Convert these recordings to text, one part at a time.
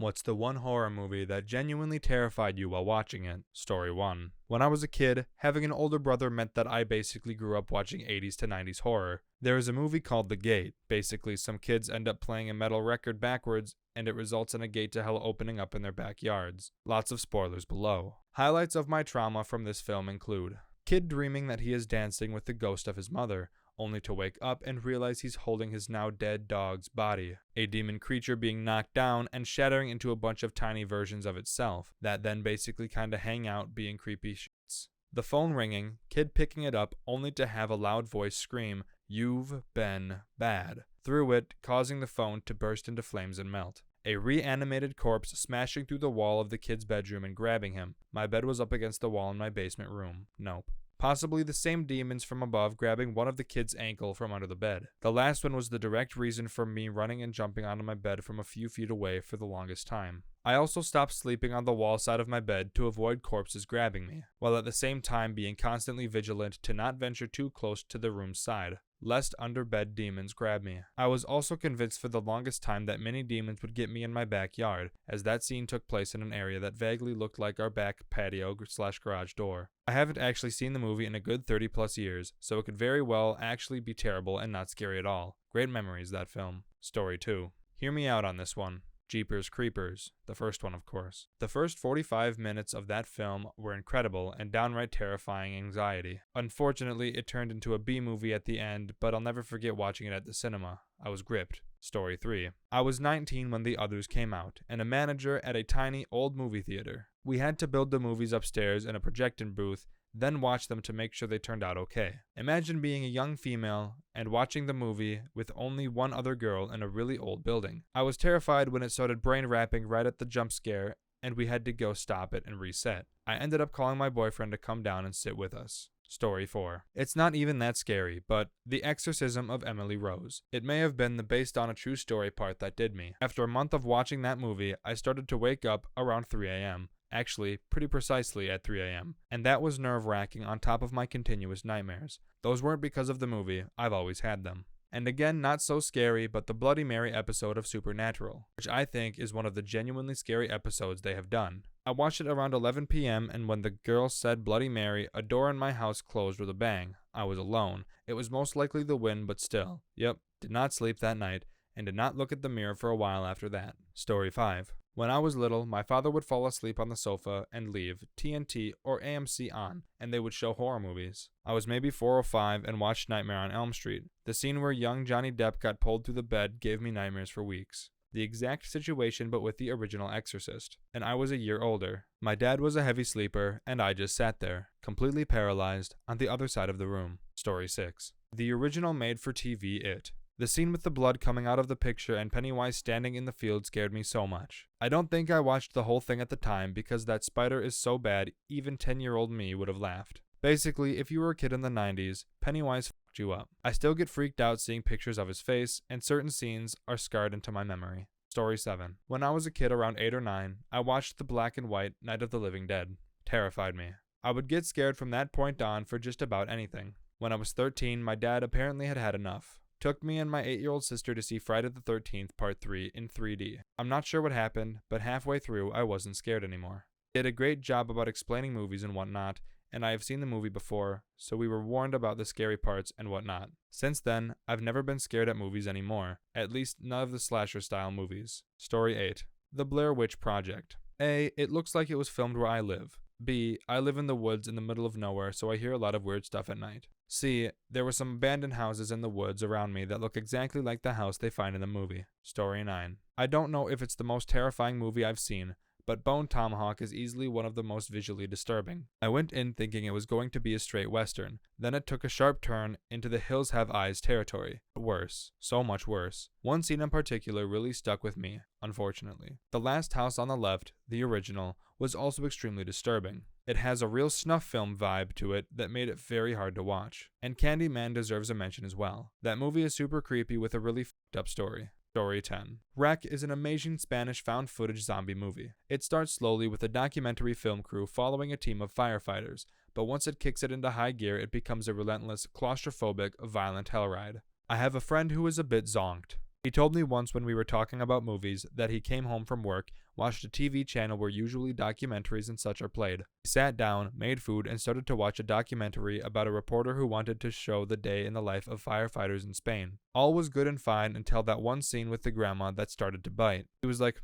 What's the one horror movie that genuinely terrified you while watching it? Story 1. When I was a kid, having an older brother meant that I basically grew up watching 80s to 90s horror. There is a movie called The Gate. Basically, some kids end up playing a metal record backwards, and it results in a gate to hell opening up in their backyards. Lots of spoilers below. Highlights of my trauma from this film include: kid dreaming that he is dancing with the ghost of his mother, only to wake up and realize he's holding his now dead dog's body. A demon creature being knocked down and shattering into a bunch of tiny versions of itself, that then basically kinda hang out being creepy shits. The phone ringing, kid picking it up only to have a loud voice scream, "You've been bad," through it, causing the phone to burst into flames and melt. A reanimated corpse smashing through the wall of the kid's bedroom and grabbing him. My bed was up against the wall in my basement room. Nope. Possibly the same demons from above grabbing one of the kid's ankle from under the bed. The last one was the direct reason for me running and jumping onto my bed from a few feet away for the longest time. I also stopped sleeping on the wall side of my bed to avoid corpses grabbing me, while at the same time being constantly vigilant to not venture too close to the room's side, lest under-bed demons grab me. I was also convinced for the longest time that many demons would get me in my backyard, as that scene took place in an area that vaguely looked like our back patio/garage door. I haven't actually seen the movie in a good 30 plus years, so it could very well actually be terrible and not scary at all. Great memories, that film. Story 2. Hear me out on this one. Jeepers Creepers, the first one of course. The first 45 minutes of that film were incredible and downright terrifying anxiety. Unfortunately, it turned into a B-movie at the end, but I'll never forget watching it at the cinema. I was gripped. Story 3. I was 19 when the others came out, and a manager at a tiny old movie theater. We had to build the movies upstairs in a projection booth, then watch them to make sure they turned out okay. Imagine being a young female and watching the movie with only one other girl in a really old building. I was terrified when it started brain wrapping right at the jump scare, and we had to go stop it and reset. I ended up calling my boyfriend to come down and sit with us. Story 4. It's not even that scary, but The Exorcism of Emily Rose. It may have been the based on a true story part that did me. After a month of watching that movie, I started to wake up around 3 a.m. Actually, pretty precisely at 3 a.m. And that was nerve-wracking on top of my continuous nightmares. Those weren't because of the movie, I've always had them. And again, not so scary, but the Bloody Mary episode of Supernatural, which I think is one of the genuinely scary episodes they have done. I watched it around 11 p.m. and when the girl said Bloody Mary, a door in my house closed with a bang. I was alone. It was most likely the wind, but still. Yep, did not sleep that night, and did not look at the mirror for a while after that. Story 5. When I was little, my father would fall asleep on the sofa and leave TNT or AMC on, and they would show horror movies. I was maybe 4 or 5 and watched Nightmare on Elm Street. The scene where young Johnny Depp got pulled through the bed gave me nightmares for weeks. The exact situation but with the original Exorcist. And I was a year older. My dad was a heavy sleeper, and I just sat there, completely paralyzed, on the other side of the room. Story 6. The original made-for-TV It. The scene with the blood coming out of the picture and Pennywise standing in the field scared me so much. I don't think I watched the whole thing at the time because that spider is so bad even 10-year-old me would have laughed. Basically, if you were a kid in the 90s, Pennywise fucked you up. I still get freaked out seeing pictures of his face, and certain scenes are scarred into my memory. Story 7. When I was a kid around 8 or 9, I watched the black and white Night of the Living Dead. Terrified me. I would get scared from that point on for just about anything. When I was 13, my dad apparently had had enough. Took me and my 8-year-old sister to see Friday the 13th Part 3 in 3D. I'm not sure what happened, but halfway through I wasn't scared anymore. He did a great job about explaining movies and whatnot, and I have seen the movie before, so we were warned about the scary parts and whatnot. Since then, I've never been scared at movies anymore, at least none of the slasher-style movies. Story 8. The Blair Witch Project. A. It looks like it was filmed where I live. B. I live in the woods in the middle of nowhere, so I hear a lot of weird stuff at night. C. There were some abandoned houses in the woods around me that look exactly like the house they find in the movie. Story 9. I don't know if it's the most terrifying movie I've seen, but Bone Tomahawk is easily one of the most visually disturbing. I went in thinking it was going to be a straight western, then it took a sharp turn into the Hills Have Eyes territory. Worse. So much worse. One scene in particular really stuck with me, unfortunately. The last house on the left, the original, was also extremely disturbing. It has a real snuff film vibe to it that made it very hard to watch. And Candyman deserves a mention as well. That movie is super creepy with a really f***ed up story. Story 10. Wreck is an amazing Spanish found-footage zombie movie. It starts slowly with a documentary film crew following a team of firefighters, but once it kicks it into high gear, it becomes a relentless, claustrophobic, violent hell ride. I have a friend who is a bit zonked. He told me once when we were talking about movies that he came home from work, watched a TV channel where usually documentaries and such are played. He sat down, made food, and started to watch a documentary about a reporter who wanted to show the day in the life of firefighters in Spain. All was good and fine until that one scene with the grandma that started to bite. He was like,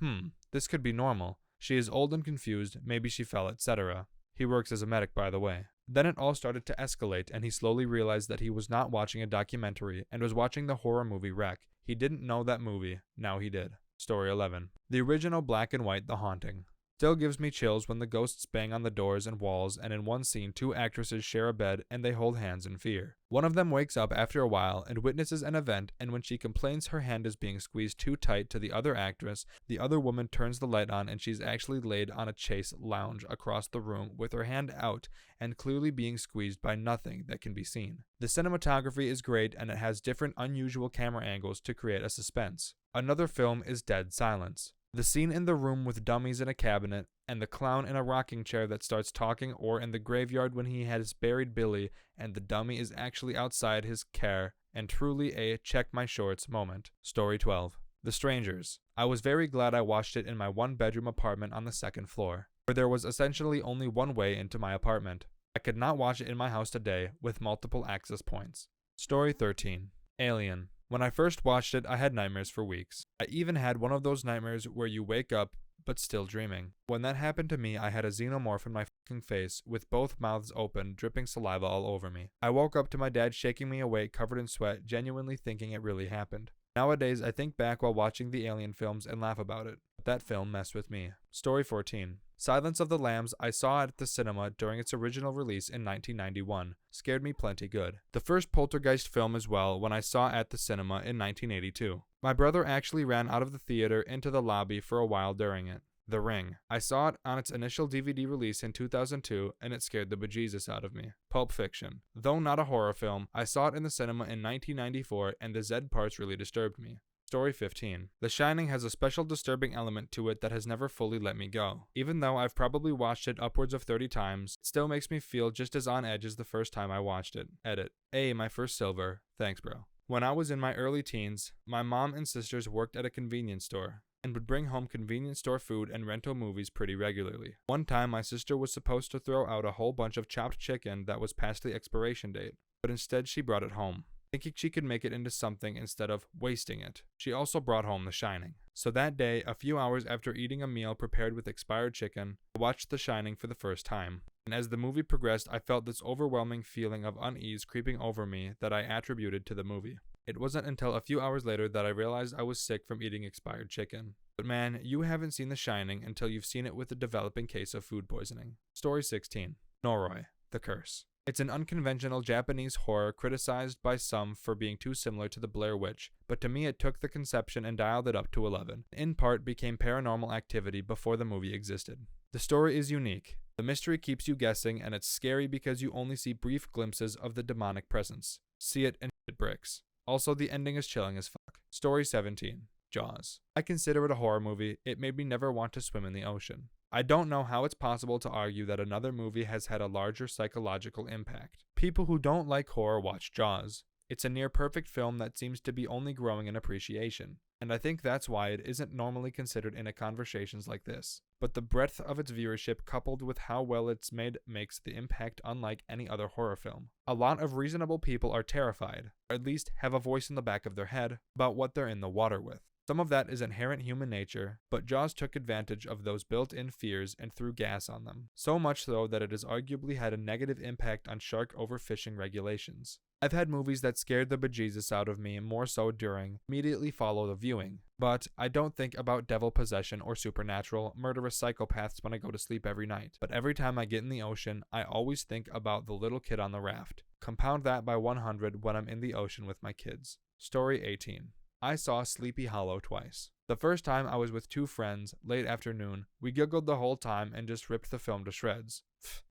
this could be normal. She is old and confused, maybe she fell, etc. He works as a medic, by the way. Then it all started to escalate, and he slowly realized that he was not watching a documentary and was watching the horror movie Wreck. He didn't know that movie, now he did. Story 11. The original black and white The Haunting. Still gives me chills when the ghosts bang on the doors and walls, and in one scene 2 actresses share a bed and they hold hands in fear. One of them wakes up after a while and witnesses an event, and when she complains her hand is being squeezed too tight to the other actress, the other woman turns the light on and she's actually laid on a chaise lounge across the room with her hand out and clearly being squeezed by nothing that can be seen. The cinematography is great and it has different unusual camera angles to create a suspense. Another film is Dead Silence. The scene in the room with dummies in a cabinet, and the clown in a rocking chair that starts talking, or in the graveyard when he has buried Billy and the dummy is actually outside his care, and truly a check my shorts moment. Story 12. The Strangers. I was very glad I watched it in my 1-bedroom apartment on the 2nd floor, where there was essentially only one way into my apartment. I could not watch it in my house today with multiple access points. Story 13. Alien. When I first watched it, I had nightmares for weeks. I even had one of those nightmares where you wake up but still dreaming. When that happened to me, I had a xenomorph in my fucking face with both mouths open, dripping saliva all over me. I woke up to my dad shaking me awake, covered in sweat, genuinely thinking it really happened. Nowadays, I think back while watching the Alien films and laugh about it. But that film messed with me. Story 14. Silence of the Lambs I saw at the cinema during its original release in 1991. Scared me plenty good. The first Poltergeist film as well when I saw at the cinema in 1982. My brother actually ran out of the theater into the lobby for a while during it. The Ring. I saw it on its initial DVD release in 2002 and it scared the bejesus out of me. Pulp Fiction. Though not a horror film, I saw it in the cinema in 1994 and the Zed parts really disturbed me. Story 15. The Shining has a special disturbing element to it that has never fully let me go. Even though I've probably watched it upwards of 30 times, it still makes me feel just as on edge as the first time I watched it. Edit. My first silver. Thanks, bro. When I was in my early teens, my mom and sisters worked at a convenience store and would bring home convenience store food and rental movies pretty regularly. One time, my sister was supposed to throw out a whole bunch of chopped chicken that was past the expiration date, but instead she brought it home, thinking she could make it into something instead of wasting it. She also brought home The Shining. So that day, a few hours after eating a meal prepared with expired chicken, I watched The Shining for the first time. And as the movie progressed, I felt this overwhelming feeling of unease creeping over me that I attributed to the movie. It wasn't until a few hours later that I realized I was sick from eating expired chicken. But man, you haven't seen The Shining until you've seen it with a developing case of food poisoning. Story 16. Noroi, The Curse. It's an unconventional Japanese horror criticized by some for being too similar to the Blair Witch, but to me it took the conception and dialed it up to 11. In part became Paranormal Activity before the movie existed. The story is unique. The mystery keeps you guessing, and it's scary because you only see brief glimpses of the demonic presence. See it and it bricks. Also, the ending is chilling as fuck. Story 17. Jaws. I consider it a horror movie. It made me never want to swim in the ocean. I don't know how it's possible to argue that another movie has had a larger psychological impact. People who don't like horror watch Jaws. It's a near-perfect film that seems to be only growing in appreciation, and I think that's why it isn't normally considered in conversations like this. But the breadth of its viewership coupled with how well it's made makes the impact unlike any other horror film. A lot of reasonable people are terrified, or at least have a voice in the back of their head, about what they're in the water with. Some of that is inherent human nature, but Jaws took advantage of those built-in fears and threw gas on them. So much so that it has arguably had a negative impact on shark overfishing regulations. I've had movies that scared the bejesus out of me more so during, immediately follow the viewing. But I don't think about devil possession or supernatural, murderous psychopaths when I go to sleep every night. But every time I get in the ocean, I always think about the little kid on the raft. Compound that by 100 when I'm in the ocean with my kids. Story 18. I saw Sleepy Hollow twice. The first time I was with 2 friends, late afternoon. We giggled the whole time and just ripped the film to shreds.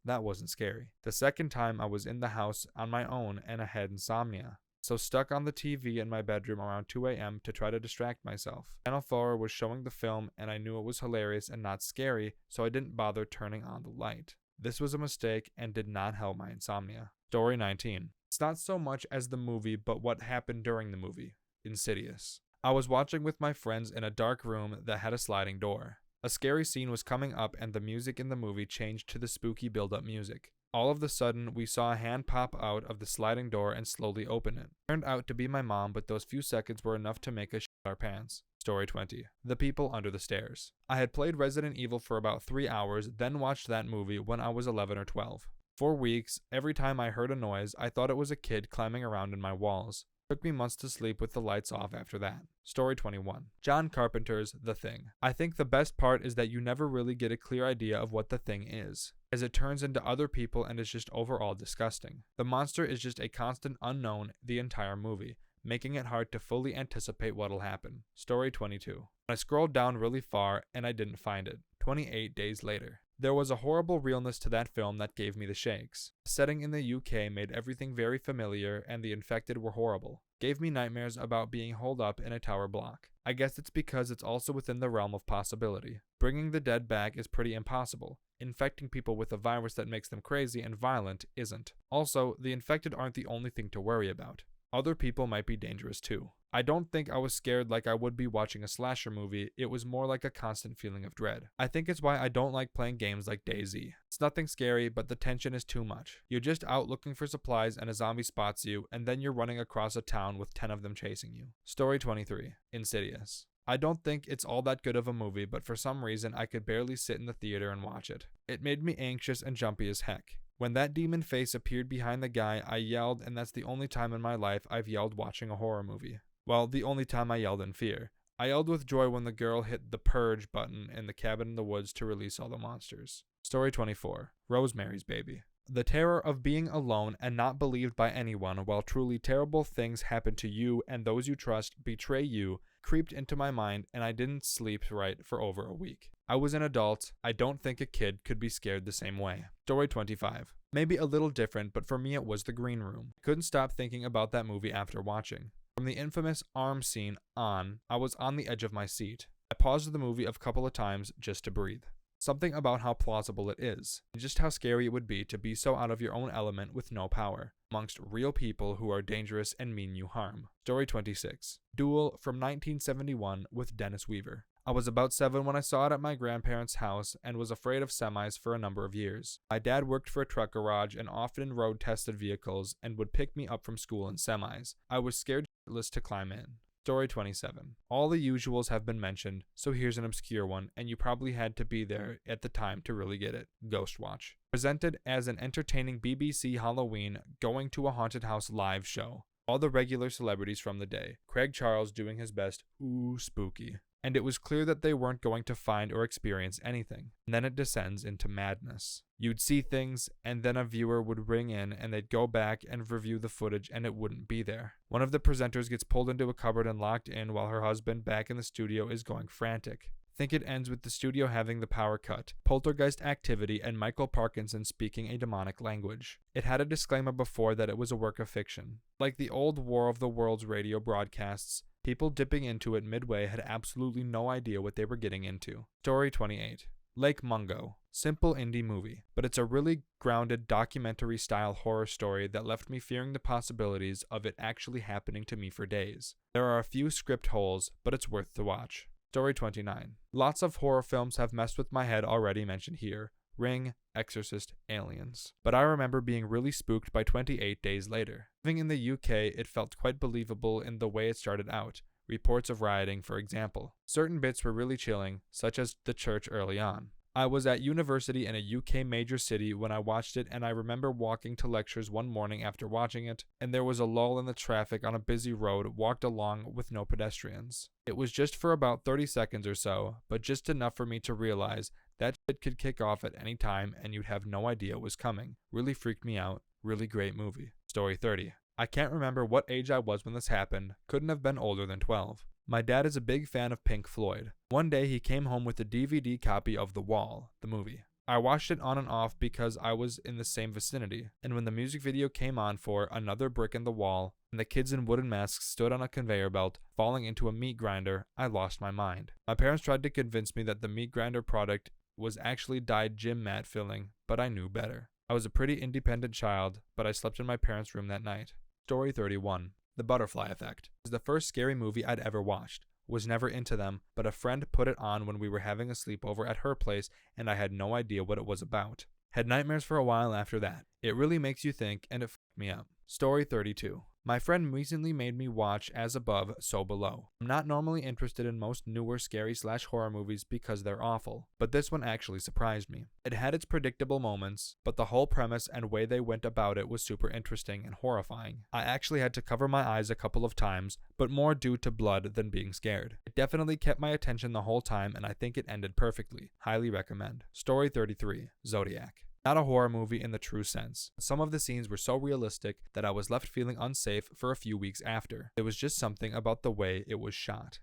That wasn't scary. The second time I was in the house on my own and I had insomnia. So stuck on the TV in my bedroom around 2 a.m. to try to distract myself. Channel 4 was showing the film and I knew it was hilarious and not scary, so I didn't bother turning on the light. This was a mistake and did not help my insomnia. Story 19. It's not so much as the movie but what happened during the movie. Insidious. I was watching with my friends in a dark room that had a sliding door. A scary scene was coming up and the music in the movie changed to the spooky build-up music. All of a sudden, we saw a hand pop out of the sliding door and slowly open it. Turned out to be my mom, but those few seconds were enough to make us shit our pants. Story 20. The People Under the Stairs. I had played Resident Evil for about 3 hours, then watched that movie when I was 11 or 12. For weeks, every time I heard a noise, I thought it was a kid climbing around in my walls. Took me months to sleep with the lights off after that. Story 21. John Carpenter's The Thing. I think the best part is that you never really get a clear idea of what the thing is, as it turns into other people and is just overall disgusting. The monster is just a constant unknown the entire movie, making it hard to fully anticipate what'll happen. Story 22. I scrolled down really far and I didn't find it. 28 days later. There was a horrible realness to that film that gave me the shakes. The setting in the UK made everything very familiar and the infected were horrible. Gave me nightmares about being holed up in a tower block. I guess it's because it's also within the realm of possibility. Bringing the dead back is pretty impossible. Infecting people with a virus that makes them crazy and violent isn't. Also, the infected aren't the only thing to worry about. Other people might be dangerous too. I don't think I was scared like I would be watching a slasher movie, it was more like a constant feeling of dread. I think it's why I don't like playing games like DayZ. It's nothing scary, but the tension is too much. You're just out looking for supplies and a zombie spots you, and then you're running across a town with 10 of them chasing you. Story 23. Insidious. I don't think it's all that good of a movie, but for some reason I could barely sit in the theater and watch it. It made me anxious and jumpy as heck. When that demon face appeared behind the guy, I yelled, and that's the only time in my life I've yelled watching a horror movie. Well, the only time I yelled in fear. I yelled with joy when the girl hit the purge button in the cabin in the woods to release all the monsters. Story 24. Rosemary's Baby. The terror of being alone and not believed by anyone while truly terrible things happen to you and those you trust betray you creeped into my mind and I didn't sleep right for over a week. I was an adult. I don't think a kid could be scared the same way. Story 25. Maybe a little different, but for me it was The Green Room. Couldn't stop thinking about that movie after watching. From the infamous arm scene on, I was on the edge of my seat. I paused the movie a couple of times just to breathe. Something about how plausible it is, and just how scary it would be to be so out of your own element with no power, amongst real people who are dangerous and mean you harm. Story 26. Duel from 1971 with Dennis Weaver. I was about 7 when I saw it at my grandparents' house and was afraid of semis for a number of years. My dad worked for a truck garage and often road-tested vehicles and would pick me up from school in semis. I was scared shitless to climb in. Story 27. All the usuals have been mentioned, so here's an obscure one, and you probably had to be there at the time to really get it. Ghost Watch. Presented as an entertaining BBC Halloween going to a haunted house live show. All the regular celebrities from the day. Craig Charles doing his best, ooh, spooky. And it was clear that they weren't going to find or experience anything. And then it descends into madness. You'd see things, and then a viewer would ring in, and they'd go back and review the footage, and it wouldn't be there. One of the presenters gets pulled into a cupboard and locked in while her husband, back in the studio, is going frantic. Think it ends with the studio having the power cut, poltergeist activity, and Michael Parkinson speaking a demonic language. It had a disclaimer before that it was a work of fiction. Like the old War of the Worlds radio broadcasts, people dipping into it midway had absolutely no idea what they were getting into. Story 28. Lake Mungo. Simple indie movie, but it's a really grounded documentary-style horror story that left me fearing the possibilities of it actually happening to me for days. There are a few script holes, but it's worth the watch. Story 29. Lots of horror films have messed with my head already mentioned here. Ring, Exorcist, Aliens. But I remember being really spooked by 28 Days Later. Living in the UK, it felt quite believable in the way it started out. Reports of rioting, for example. Certain bits were really chilling, such as the church early on. I was at university in a UK major city when I watched it, and I remember walking to lectures one morning after watching it, and there was a lull in the traffic on a busy road walked along with no pedestrians. It was just for about 30 seconds or so, but just enough for me to realize that shit could kick off at any time and you'd have no idea it was coming. Really freaked me out. Really great movie. Story 30. I can't remember what age I was when this happened. Couldn't have been older than 12. My dad is a big fan of Pink Floyd. One day he came home with a DVD copy of The Wall, the movie. I watched it on and off because I was in the same vicinity, and when the music video came on for Another Brick in the Wall, and the kids in wooden masks stood on a conveyor belt, falling into a meat grinder, I lost my mind. My parents tried to convince me that the meat grinder product was actually dyed gym mat filling, but I knew better. I was a pretty independent child, but I slept in my parents' room that night. Story 31. The Butterfly Effect. It was the first scary movie I'd ever watched. Was never into them, but a friend put it on when we were having a sleepover at her place and I had no idea what it was about. Had nightmares for a while after that. It really makes you think and it fucked me up. Story 32. My friend recently made me watch As Above, So Below. I'm not normally interested in most newer scary/horror movies because they're awful, but this one actually surprised me. It had its predictable moments, but the whole premise and way they went about it was super interesting and horrifying. I actually had to cover my eyes a couple of times, but more due to blood than being scared. It definitely kept my attention the whole time and I think it ended perfectly. Highly recommend. Story 33. Zodiac. Not a horror movie in the true sense. Some of the scenes were so realistic that I was left feeling unsafe for a few weeks after. It was just something about the way it was shot.